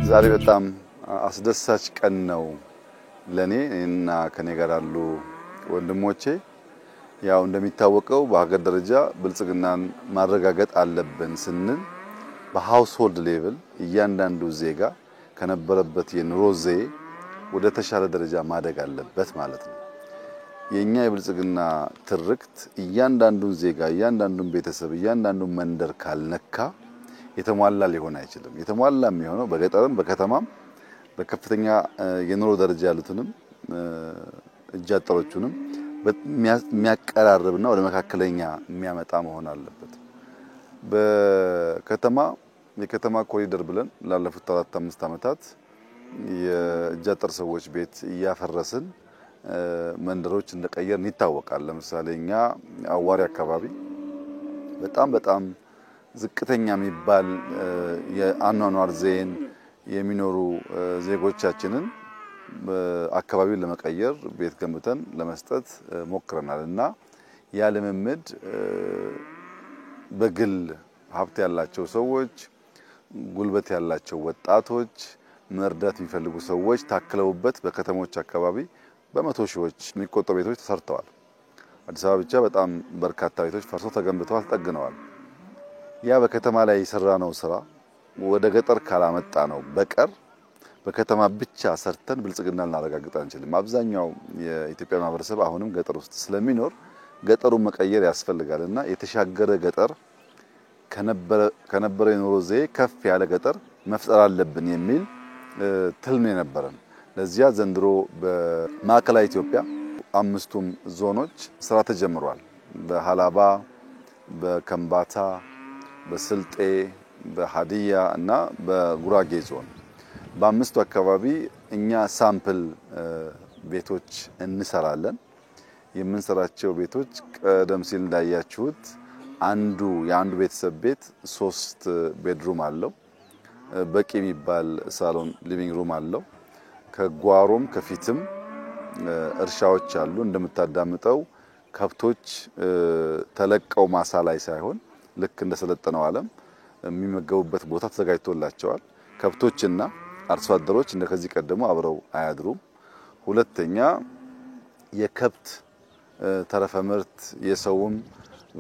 ዛሬ በጣም አስደሳች ቀን ነው ለኔ እና ከኔ ጋር ያሉ ወንድሞቼ። ያው እንደሚታወቀው በሀገር ደረጃ ብልጽግናን ማረጋገጥ አለብን ስንል በሃውስሆልድ ሌቭል እያንዳንዱ ዜጋ ከነበረበት የኑሮ ዘዬ ወደ ተሻለ ደረጃ ማደግ አለበት ማለት ነው። የኛ የብልጽግና ትርክት እያንዳንዱን ዜጋ እያንዳንዱን ቤተሰብ እያንዳንዱን መንደር ካልነካ የተሟላ ሊሆን አይችልም። የተሟላ የሚሆነው በገጠርም በከተማም በከፍተኛ የኑሮ ደረጃ ያሉትንም እጃጠሮቹንም የሚያቀራርብና ወደ መካከለኛ የሚያመጣ መሆን አለበት። በከተማ የከተማ ኮሪደር ብለን ላለፉት 4-5 ዓመታት የእጃጠር ሰዎች ቤት እያፈረስን መንደሮች እንደቀየርን ይታወቃል። ለምሳሌ እኛ አዋሪ አካባቢ በጣም ዝቅተኛ የሚባል የአኗኗር ዘይን የሚኖሩ ዜጎቻችንን አካባቢውን ለመቀየር ቤት ገንብተን ለመስጠት ሞክረናልና ያ ልምምድ በግል ሀብት ያላቸው ሰዎች ጉልበት ያላቸው ወጣቶች መርዳት የሚፈልጉ ሰዎች ታክለውበት በከተሞች አካባቢ በመቶ ሺዎች የሚቆጠሩ ቤቶች ተሰርተዋል። አዲስ አበባ ብቻ በጣም በርካታ ቤቶች ፈርሶ ተገንብተዋል ተጠግነዋል። ያ በከተማ ላይ የሰራነው ስራ ወደ ገጠር ካላመጣ ነው በቀር በከተማ ብቻ ሰርተን ብልጽግና ልናረጋግጥ አንችልም። አብዛኛው የኢትዮጵያ ማህበረሰብ አሁንም ገጠር ውስጥ ስለሚኖር ገጠሩን መቀየር ያስፈልጋልና የተሻገረ ገጠር ከነበረ የኑሮ ዘዬ ከፍ ያለ ገጠር መፍጠር አለብን የሚል ትልም የነበረን። ለዚያ ዘንድሮ በማዕከላዊ ኢትዮጵያ 5ቱም ዞኖች ስራ ተጀምሯል። በሃላባ፣ በከምባታ፣ በስልጤ፣ በሃዲያ እና በጉራጌ ዞን በአምስቱ አካባቢ እኛ ሳምፕል ቤቶች እንሰራለን። የምንሰራቸው ቤቶች ቀደም ሲል እንዳያችሁት የአንዱ ቤተሰብ ቤት 3 ቤድሩም አለው። በቂ የሚባል ሳሎን ሊቪንግ ሩም አለው። ከጓሮም ከፊትም እርሻዎች አሉ። እንደምታዳምጠው ከብቶች ተለቀው ማሳ ላይ ሳይሆን ልክ እንደሰለጠነው ዓለም የሚመገቡበት ቦታ ተዘጋጅቶላቸዋል። ከብቶችና አርሶ አደሮች እንደከዚህ ቀደሙ አብረው አያድሩም። ሁለተኛ የከብት ተረፈ ምርት የሰውም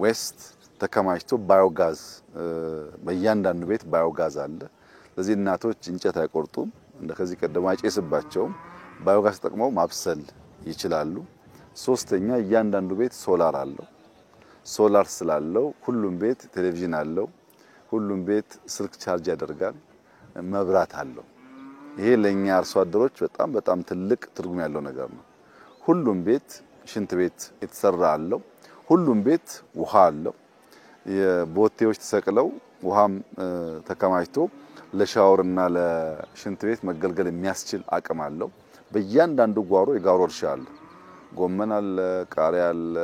ዌስት ተከማችቶ ባዮጋዝ በእያንዳንዱ ቤት ባዮጋዝ አለ። ስለዚህ እናቶች እንጨት አይቆርጡም፣ እንደከዚህ ቀደሙ አይጨስባቸውም። ባዮጋዝ ተጠቅመው ማብሰል ይችላሉ። ሶስተኛ እያንዳንዱ ቤት ሶላር አለው። ሶላር ስላለው ሁሉም ቤት ቴሌቪዥን አለው። ሁሉም ቤት ስልክ ቻርጅ ያደርጋል፣ መብራት አለው። ይሄ ለኛ አርሶ አደሮች በጣም ትልቅ ትርጉም ያለው ነገር ነው። ሁሉም ቤት ሽንት ቤት የተሰራ አለው። ሁሉም ቤት ውሃ አለው። የቦቴዎች ተሰቅለው ውሃም ተከማችቶ ለሻወርና ለሽንት ቤት መገልገል የሚያስችል አቅም አለው። በእያንዳንዱ ጓሮ የጓሮ እርሻ አለ። ጎመን አለ፣ ቃሪያ አለ፣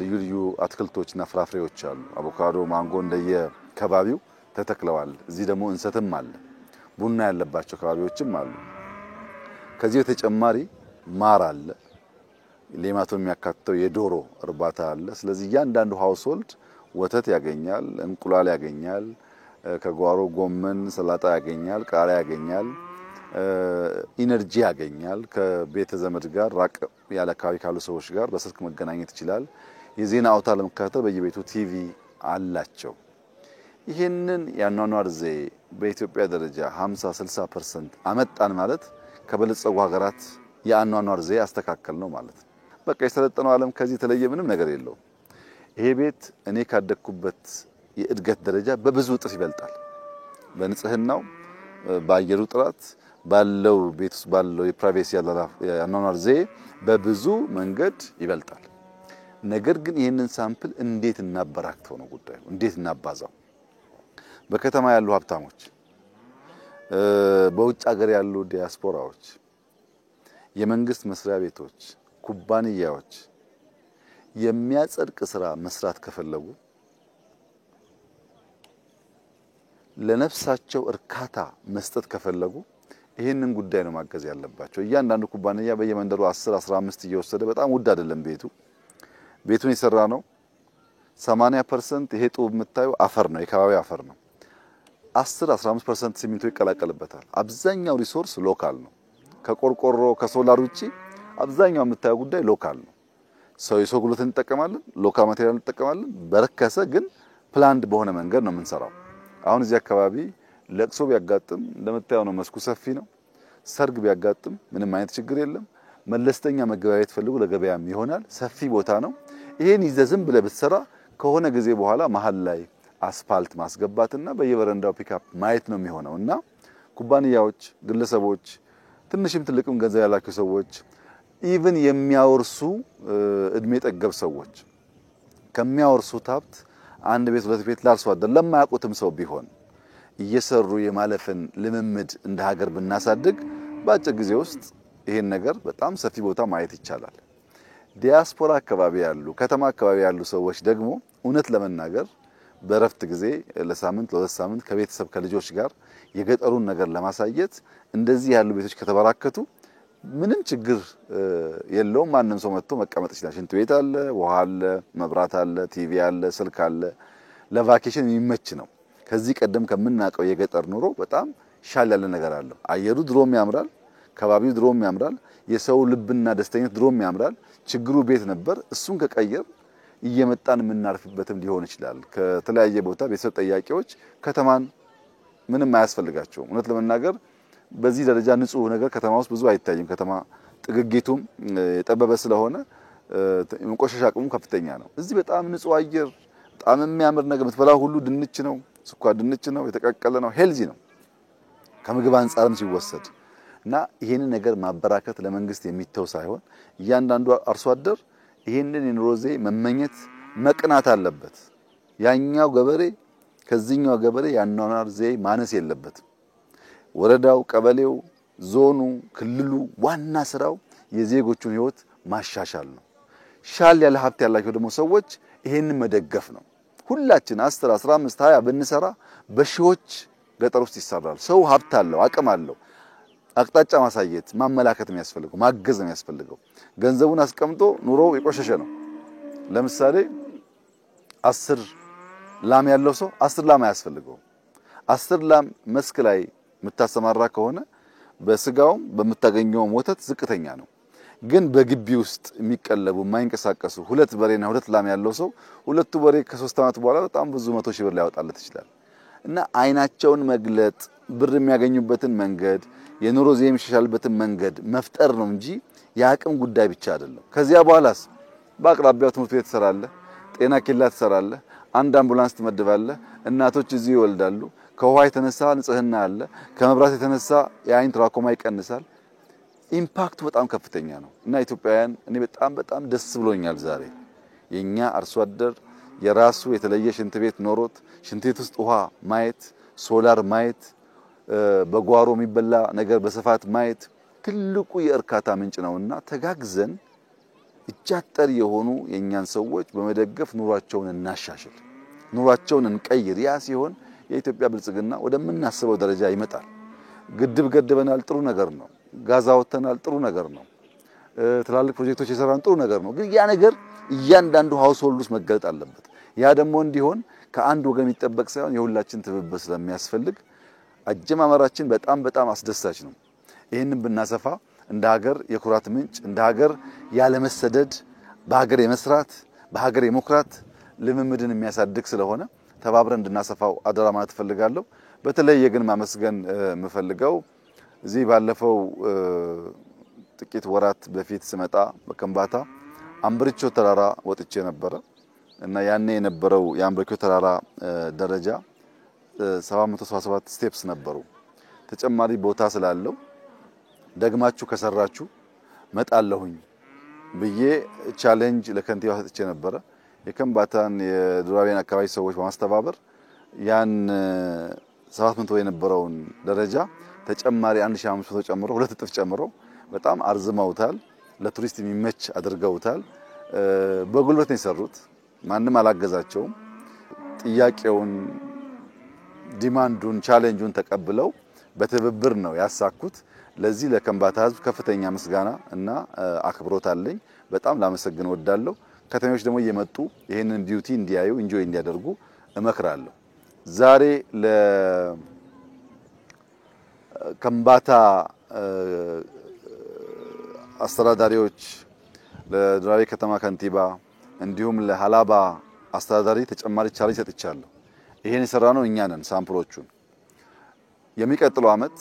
ልዩ አትክልቶችና ፍራፍሬዎች አሉ። አቮካዶ፣ ማንጎ እንደየከባቢው ተተክለዋል። እዚህ ደግሞ እንሰትም አለ። ቡና ያለባቸው ከባቢዎችም አሉ። ከዚህ በተጨማሪ ማር አለ። ሌማቱን የሚያካትተው የዶሮ እርባታ አለ። ስለዚህ እያንዳንዱ ሃውስሆልድ ወተት ያገኛል፣ እንቁላል ያገኛል፣ ከጓሮ ጎመን ሰላጣ ያገኛል፣ ቃሪያ ያገኛል፣ ኢነርጂ ያገኛል። ከቤተ ዘመድ ጋር ራቅ ያለ አካባቢ ካሉ ሰዎች ጋር በስልክ መገናኘት ይችላል። የዜና አውታር ለመከታተል በየቤቱ ቲቪ አላቸው። ይሄንን ያኗኗር ዘዬ በኢትዮጵያ ደረጃ 50-60% አመጣን ማለት ከበለጸጉ ሀገራት የአኗኗር ዘዬ አስተካከል ነው ማለት ነው። በቃ የሰለጠነው ዓለም ከዚህ የተለየ ምንም ነገር የለውም። ይሄ ቤት እኔ ካደኩበት የእድገት ደረጃ በብዙ እጥፍ ይበልጣል። በንጽህናው፣ በአየሩ ጥራት፣ ባለው ቤት ውስጥ ባለው የፕራይቬሲ ያኗኗር ዘዬ በብዙ መንገድ ይበልጣል። ነገር ግን ይህንን ሳምፕል እንዴት እናበራክተው ነው ጉዳዩ፣ እንዴት እናባዛው። በከተማ ያሉ ሀብታሞች፣ በውጭ ሀገር ያሉ ዲያስፖራዎች፣ የመንግስት መስሪያ ቤቶች፣ ኩባንያዎች የሚያጸድቅ ስራ መስራት ከፈለጉ ለነፍሳቸው እርካታ መስጠት ከፈለጉ ይሄንን ጉዳይ ነው ማገዝ ያለባቸው። እያንዳንዱ ኩባንያ በየመንደሩ 10-15 እየወሰደ በጣም ውድ አይደለም ቤቱን የሰራ ነው። 80% ይሄ ጡብ የምታዩ አፈር ነው፣ የከባቢ አፈር ነው። 10-15% ሲሚንቶ ይቀላቀልበታል። አብዛኛው ሪሶርስ ሎካል ነው። ከቆርቆሮ ከሶላር ውጪ አብዛኛው የምታዩ ጉዳይ ሎካል ነው። የሰው ጉልበትን እንጠቀማለን፣ ሎካል ማቴሪያል እንጠቀማለን። በረከሰ ግን ፕላንድ በሆነ መንገድ ነው የምንሰራው። አሁን እዚህ አካባቢ ለቅሶ ቢያጋጥም እንደምታየው ነው፣ መስኩ ሰፊ ነው። ሰርግ ቢያጋጥም ምንም አይነት ችግር የለም። መለስተኛ መገበያየት ፈልጉ ለገበያም ይሆናል። ሰፊ ቦታ ነው። ይሄን ይዘህ ዝም ብለህ ብትሰራ ከሆነ ጊዜ በኋላ መሀል ላይ አስፋልት ማስገባትና በየበረንዳው ፒክአፕ ማየት ነው የሚሆነውና ኩባንያዎች፣ ግለሰቦች፣ ትንሽም ትልቅም ገንዘብ ያላቸው ሰዎች ኢቭን የሚያወርሱ እድሜ ጠገብ ሰዎች ከሚያወርሱት ሀብት አንድ ቤት ሁለት ቤት ላርሶ አደር ለማያውቁትም ሰው ቢሆን እየሰሩ የማለፍን ልምምድ እንደ ሀገር ብናሳድግ በአጭር ጊዜ ውስጥ ይሄን ነገር በጣም ሰፊ ቦታ ማየት ይቻላል። ዲያስፖራ አካባቢ ያሉ ከተማ አካባቢ ያሉ ሰዎች ደግሞ እውነት ለመናገር በረፍት ጊዜ ለሳምንት ለሁለት ሳምንት ከቤተሰብ ከልጆች ጋር የገጠሩን ነገር ለማሳየት እንደዚህ ያሉ ቤቶች ከተበራከቱ ምንም ችግር የለውም። ማንንም ሰው መጥቶ መቀመጥ ይችላል። ሽንት ቤት አለ፣ ውሃ አለ፣ መብራት አለ፣ ቲቪ አለ፣ ስልክ አለ። ለቫኬሽን የሚመች ነው። ከዚህ ቀደም ከምናውቀው የገጠር ኑሮ በጣም ሻል ያለ ነገር አለው። አየሩ ድሮም ያምራል፣ ከባቢው ድሮም ያምራል፣ የሰው ልብና ደስተኝነት ድሮም ያምራል። ችግሩ ቤት ነበር። እሱን ከቀየር እየመጣን የምናርፍበትም ሊሆን ይችላል። ከተለያየ ቦታ ቤተሰብ ጠያቂዎች ከተማን ምንም አያስፈልጋቸውም። እውነት ለመናገር በዚህ ደረጃ ንጹህ ነገር ከተማ ውስጥ ብዙ አይታይም። ከተማ ጥግጊቱም የጠበበ ስለሆነ የመቆሸሽ አቅሙ ከፍተኛ ነው። እዚህ በጣም ንጹህ አየር፣ በጣም የሚያምር ነገር የምትበላው ሁሉ ድንች ነው፣ ስኳር ድንች ነው፣ የተቀቀለ ነው፣ ሄልዚ ነው ከምግብ አንፃርም ሲወሰድ እና ይሄንን ነገር ማበራከት ለመንግስት የሚተው ሳይሆን እያንዳንዱ አርሶ አደር ይሄንን የኑሮ ዘዬ መመኘት መቅናት አለበት። ያኛው ገበሬ ከዚህኛው ገበሬ ያኗኗር ዘዬ ማነስ የለበትም። ወረዳው፣ ቀበሌው፣ ዞኑ፣ ክልሉ ዋና ስራው የዜጎቹን ህይወት ማሻሻል ነው። ሻል ያለ ሀብት ያላቸው ደግሞ ሰዎች ይሄንን መደገፍ ነው። ሁላችን 10 15 20 ብንሰራ በሺዎች ገጠር ውስጥ ይሰራል። ሰው ሀብት አለው፣ አቅም አለው። አቅጣጫ ማሳየት ማመላከት የሚያስፈልገው ማገዝ ነው የሚያስፈልገው። ገንዘቡን አስቀምጦ ኑሮ የቆሸሸ ነው። ለምሳሌ 10 ላም ያለው ሰው 10 ላም አያስፈልገው። 10 ላም መስክ ላይ የምታሰማራ ከሆነ በስጋውም በመታገኘው ወተት ዝቅተኛ ነው። ግን በግቢ ውስጥ የሚቀለቡ የማይንቀሳቀሱ 2 በሬና 2 ላም ያለው ሰው ሁለቱ በሬ ከ3 አመት በኋላ በጣም ብዙ 100 ሺህ ብር ሊያወጣለት ይችላል። እና አይናቸውን መግለጥ ብር የሚያገኙበትን መንገድ የኑሮ ዘዬ የሚሻሻልበትን መንገድ መፍጠር ነው እንጂ የአቅም ጉዳይ ብቻ አይደለም። ከዚያ በኋላስ በአቅራቢያው ትምህርት ቤት ትሰራለህ፣ ጤና ኬላ ትሰራለህ፣ አንድ አምቡላንስ ትመድባለህ፣ እናቶች እዚህ ይወልዳሉ። ከውሃ የተነሳ ንጽህና አለ፣ ከመብራት የተነሳ የአይን ትራኮማ ይቀንሳል። ኢምፓክቱ በጣም ከፍተኛ ነው እና ኢትዮጵያውያን እኔ በጣም ደስ ብሎኛል ዛሬ የኛ አርሶ አደር የራሱ የተለየ ሽንት ቤት ኖሮት ሽንት ቤት ውስጥ ውሃ ማየት፣ ሶላር ማየት፣ በጓሮ የሚበላ ነገር በስፋት ማየት ትልቁ የእርካታ ምንጭ ነውና ተጋግዘን እጃጠር የሆኑ የኛን ሰዎች በመደገፍ ኑሯቸውን እናሻሽል፣ ኑሯቸውን እንቀይር። ያ ሲሆን የኢትዮጵያ ብልጽግና ወደምናስበው ደረጃ ይመጣል። ግድብ ገድበናል፣ ጥሩ ነገር ነው። ጋዝ አውጥተናል፣ ጥሩ ነገር ነው። ትላልቅ ፕሮጀክቶች የሰራን ጥሩ ነገር ነው። ግን ያ ነገር እያንዳንዱ ሃውስሆልድ ውስጥ መገለጥ አለበት። ያ ደግሞ እንዲሆን ከአንድ ወገን የሚጠበቅ ሳይሆን የሁላችን ትብብር ስለሚያስፈልግ አጀማመራችን በጣም አስደሳች ነው። ይሄንን ብናሰፋ እንደ ሀገር የኩራት ምንጭ፣ እንደ ሀገር ያለ መሰደድ በሀገር የመስራት በሀገር የመኩራት ልምምድን የሚያሳድግ ስለሆነ ተባብረን እንድናሰፋው አደራ ማለት ፈልጋለሁ። በተለይ ግን ማመስገን የምፈልገው እዚህ ባለፈው ጥቂት ወራት በፊት ስመጣ በከምባታ አምብርቾ ተራራ ወጥቼ ነበር እና ያኔ የነበረው የአምብርቾ ተራራ ደረጃ 777 ስቴፕስ ነበሩ። ተጨማሪ ቦታ ስላለው ደግማችሁ ከሰራችሁ መጣለሁኝ ብዬ ቻሌንጅ ለከንቲባ ሰጥቼ ነበር። የከምባታን የዱራቤን አካባቢ ሰዎች በማስተባበር ያን 700 የነበረውን ደረጃ ተጨማሪ 1500 ጨምሮ 2 እጥፍ ጨምሮ በጣም አርዝመውታል። ለቱሪስት የሚመች አድርገውታል። በጉልበት ነው የሰሩት። ማንም አላገዛቸውም። ጥያቄውን፣ ዲማንዱን፣ ቻሌንጁን ተቀብለው በትብብር ነው ያሳኩት። ለዚህ ለከምባታ ህዝብ ከፍተኛ ምስጋና እና አክብሮት አለኝ። በጣም ላመሰግን ወዳለሁ። ከተሞች ደግሞ እየመጡ ይሄንን ቢዩቲ እንዲያዩ ኢንጆይ እንዲያደርጉ እመክራለሁ። ዛሬ ለከምባታ አስተዳዳሪዎች፣ ለዱራቤ ከተማ ከንቲባ እንዲሁም ለሃላባ አስተዳዳሪ ተጨማሪ ቻሌንጅ ሰጥቻለሁ። ይሄን የሰራነው እኛ ነን። ሳምፕሎቹን የሚቀጥለው አመት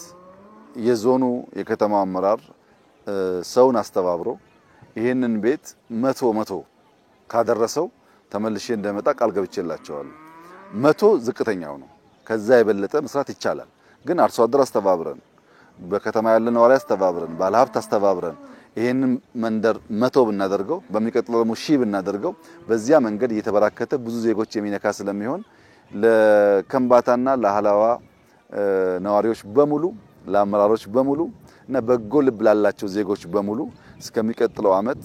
የዞኑ የከተማው አመራር ሰውን አስተባብሮ ይሄንን ቤት 100 ካደረሰው ተመልሼ እንደመጣ ቃል ገብቼላቸዋለሁ። 100 ዝቅተኛው ነው። ከዛ የበለጠ መስራት ይቻላል። ግን አርሶ አደር አስተባብረን፣ በከተማ ያለ ነዋሪ አስተባብረን፣ ባለሀብት አስተባብረን ይሄንን መንደር 100 ብናደርገው በሚቀጥለው ደግሞ 1000 ብናደርገው በዚያ መንገድ እየተበራከተ ብዙ ዜጎች የሚነካ ስለሚሆን ለከምባታና ለሃላባ ነዋሪዎች በሙሉ ለአመራሮች በሙሉ እና በጎ ልብ ላላቸው ዜጎች በሙሉ እስከሚቀጥለው አመት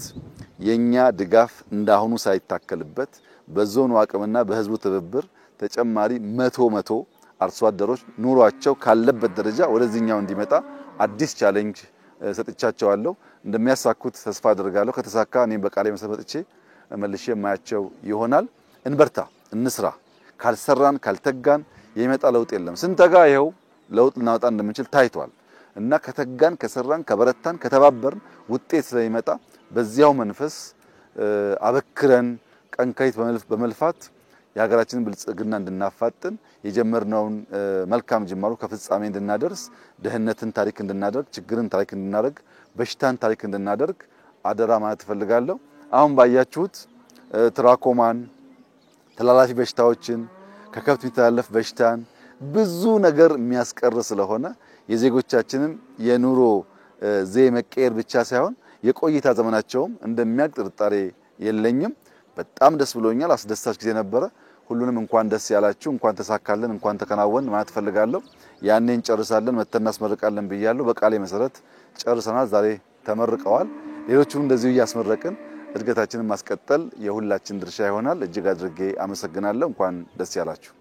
የኛ ድጋፍ እንዳሁኑ ሳይታከልበት በዞኑ አቅምና በህዝቡ ትብብር ተጨማሪ 100 አርሶ አደሮች ኑሯቸው ካለበት ደረጃ ወደዚህኛው እንዲመጣ አዲስ ቻሌንጅ ሰጥቻቸዋለሁ። እንደሚያሳኩት ተስፋ አደርጋለሁ። ከተሳካ እኔም በቃሌ መሰረትቼ መልሼ የማያቸው ይሆናል። እንበርታ፣ እንስራ። ካልሰራን ካልተጋን የሚመጣ ለውጥ የለም። ስንተጋ ይሄው ለውጥ ልናወጣ እንደምንችል ታይቷል እና ከተጋን፣ ከሰራን፣ ከበረታን፣ ከተባበርን ውጤት ስለሚመጣ በዚያው መንፈስ አበክረን ቀንካይት በመልፋት የሀገራችንን ብልጽግና እንድናፋጥን የጀመርነውን መልካም ጅማሩ ከፍጻሜ እንድናደርስ ድህነትን ታሪክ እንድናደርግ፣ ችግርን ታሪክ እንድናደርግ፣ በሽታን ታሪክ እንድናደርግ አደራ ማለት ፈልጋለሁ። አሁን ባያችሁት ትራኮማን፣ ተላላፊ በሽታዎችን፣ ከከብት የሚተላለፍ በሽታን ብዙ ነገር የሚያስቀር ስለሆነ የዜጎቻችንን የኑሮ ዘዬ መቀየር ብቻ ሳይሆን የቆይታ ዘመናቸውም እንደሚያቅ ጥርጣሬ የለኝም። በጣም ደስ ብሎኛል። አስደሳች ጊዜ ነበረ። ሁሉንም እንኳን ደስ ያላችሁ፣ እንኳን ተሳካለን፣ እንኳን ተከናወን ማለት ፈልጋለሁ። ያኔ እንጨርሳለን፣ መተን እናስመርቃለን ብያለሁ። በቃሌ መሰረት ጨርሰናል። ዛሬ ተመርቀዋል። ሌሎቹም እንደዚሁ እያስመረቅን እድገታችንን ማስቀጠል የሁላችን ድርሻ ይሆናል። እጅግ አድርጌ አመሰግናለሁ። እንኳን ደስ ያላችሁ።